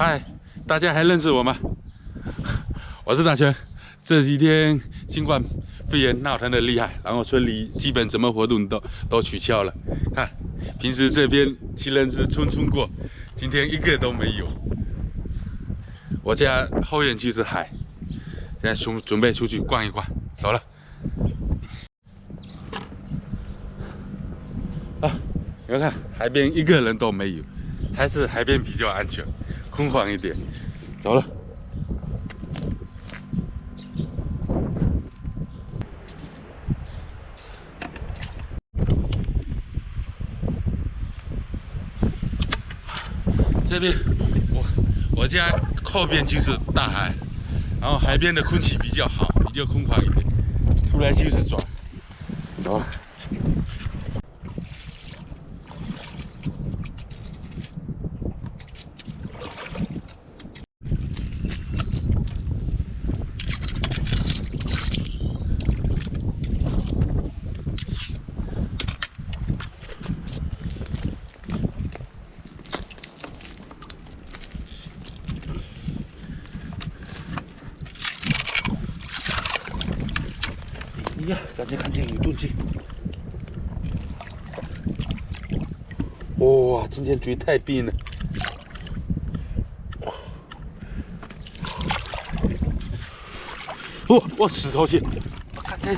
嗨，大家还认识我吗？我是大全。这几天新冠肺炎闹腾的厉害，然后村里基本什么活动都取消了。看，平时这边情人节村过，今天一个都没有。我家后院就是海，现在准备出去逛一逛，走了。啊，你们看，海边一个人都没有，还是海边比较安全，空旷一点。走了。这边我家后边就是大海，然后海边的空气比较好，比较空旷一点。出来就是转，走了。呀，感觉看见有动静。哇，今天水太冰了。我石头去，看见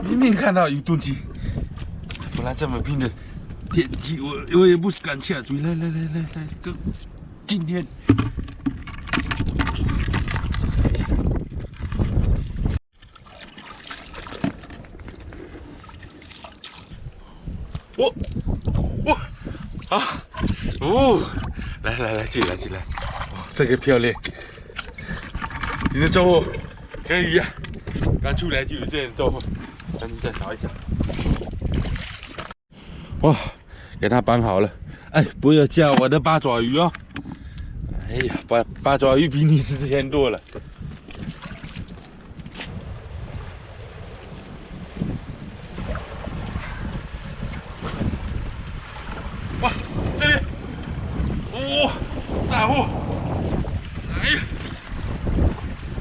明明看到有动静，不然这么冰的天气，我也不敢下水。来，哥，今天。来，进来，哦，这个漂亮。你的周货可以呀，刚出来就有这样周货，赶紧再找一下。哇，给它绑好了。哎，不要叫我的八爪鱼哦。哎呀，八爪鱼比你之前多了。哇，这里，哦，大货！哎呀，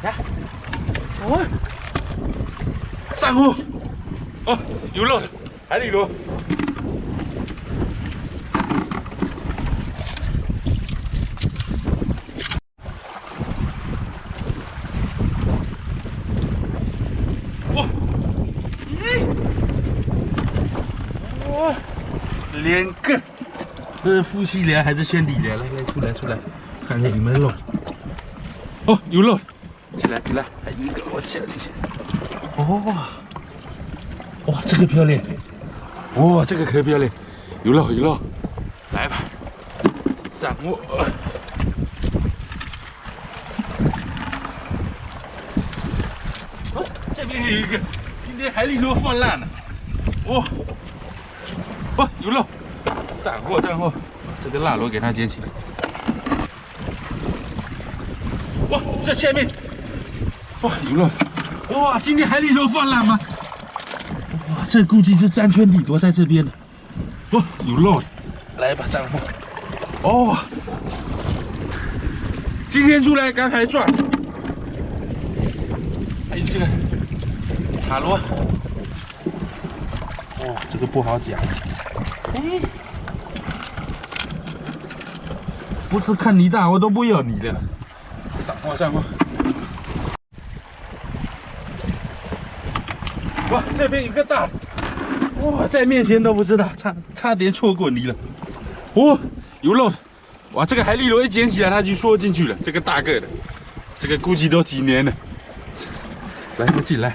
来，哦，上货！哦，有肉的，海里螺。哇，哇，2个。这是夫妻俩还是兄弟俩？来，出来，看看有没有肉。哦，有肉，起来，还有一个，我下去。哦，哇，这个漂亮，哇，这个可漂亮，有肉，来吧，掌握。这边还有一个，今天海里螺放烂了。哇，有肉。斩获，这个辣螺给它捡起来。哇，这下面，哇，有肉！哇，今天海里螺放烂吗？哇，这估计是詹圈底螺在这边的。哇，有肉！来吧，斩获。哦，今天出来刚才赚。还有这个塔螺。哦，这个不好讲。哎。不是看你大，我都不要你的。上货！哇，这边有个大，哇，在面前都不知道，差点错过你了。哦，有肉的，哇，这个海里螺一捡起来，它就缩进去了。这个大个的，这个估计都几年了。来，进来。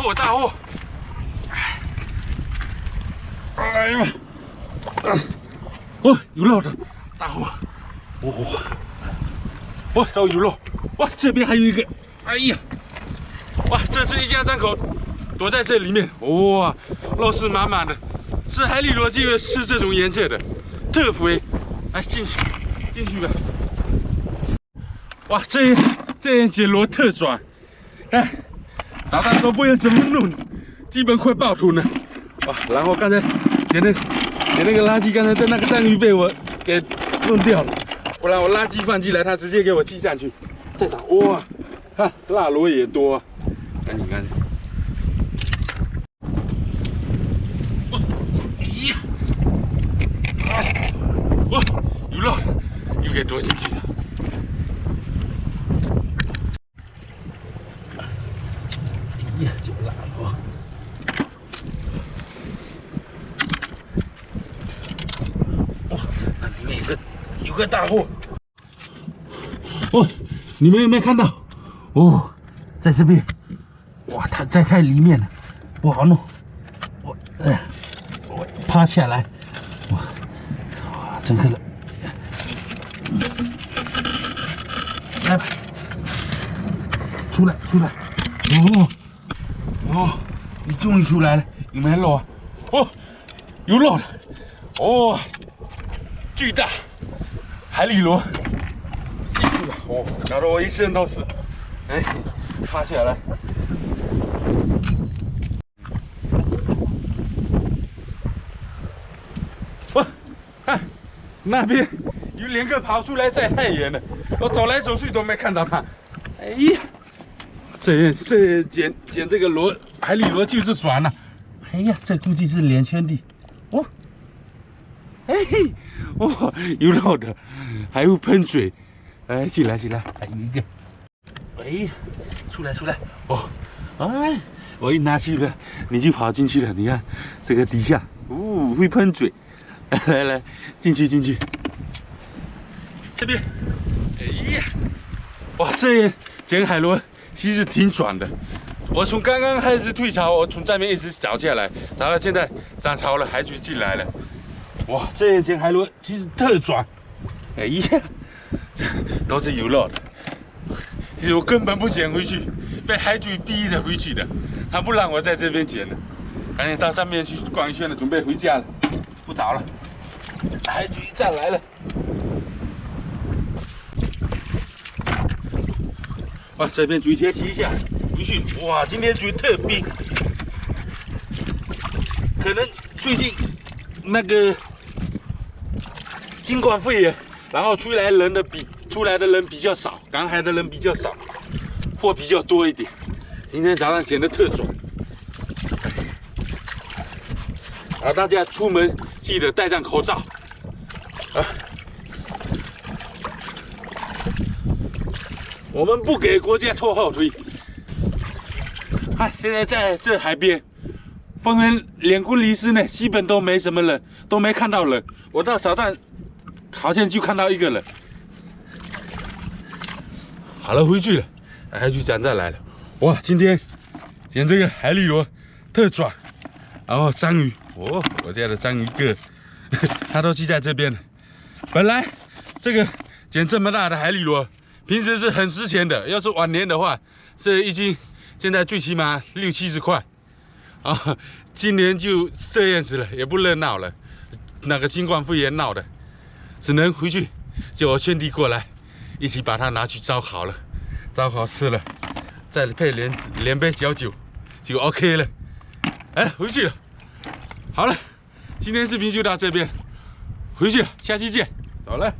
货大货！哎呀！哦，有肉的大货！哇，找有肉！哇，这边还有一个！哎呀！哇，这是一家三口躲在这里面，哇，肉是满满的，是海里螺就是这种颜色的，特肥。哎，进去吧。哇，这一节螺特爽，看，早上都不知道怎么弄，基本快爆土了。哇，然后刚才捡那个垃圾，刚才在那个章鱼被我给弄掉了，不然我垃圾放进来，它直接给我寄上去。再找，哇，看辣螺也多，赶紧。咦，哇，有肉，又给躲进去了。哎呀，这辣螺！哇，那里面有个大货。哦，你们有没有看到？哦，在这边。哇，它在太里面了，不好弄。我趴下来。哇，整个了。来吧，出来！哦，你终于出来了，有没有肉啊？哦，有肉了。哦，巨大海里螺进去了。哦，搞得我一身都是。哎，趴下来。哇，看那边有2个跑出来晒太阳了，我走来走去都没看到它。哎呀！这捡这个螺海里螺就是爽了。哎呀，这估计是连圈的。哦，哎，哇，有肉的，还有喷水。哎，起来，还有一个。哎，出来！哦，哎，我一拿去了，你就跑进去了。你看这个底下，会喷水。来，进去。这边，哎呀，哇，这捡海螺其实挺爽的。我从刚刚开始退潮，我从这边一直找下来，找到现在涨潮了，海水进来了。哇，这捡海螺其实特爽。哎呀，这都是有肉的。其实我根本不捡回去，被海水逼着回去的。他不让我在这边捡了，赶紧到上面去逛一圈了，准备回家了。不早了，海水站来了。哇，这边水切齐一下，回去。哇，今天水特冰，可能最近那个新冠肺炎，然后出来的人比较少，赶海的人比较少，货比较多一点。今天早上捡的特爽。啊，大家出门记得戴上口罩。啊，我们不给国家拖后腿。看，现在在这海边，方圆2公里之内基本都没什么人，都没看到人。我到早上好像就看到1个人。好了，回去了，海水涨再来了。哇，今天捡这个海里螺特爽，然后章鱼。哦，我家的章鱼哥，他都记在这边了。本来这个捡这么大的海里螺，平时是很值钱的。要是往年的话，这一斤现在最起码60-70块。啊，今年就这样子了，也不热闹了。那个新冠肺炎闹的，只能回去叫我兄弟过来，一起把它拿去烧烤了，烧烤吃了，再配连杯小酒，就 OK 了。哎，回去了。好了，今天视频就到这边，回去了，下期见，走了。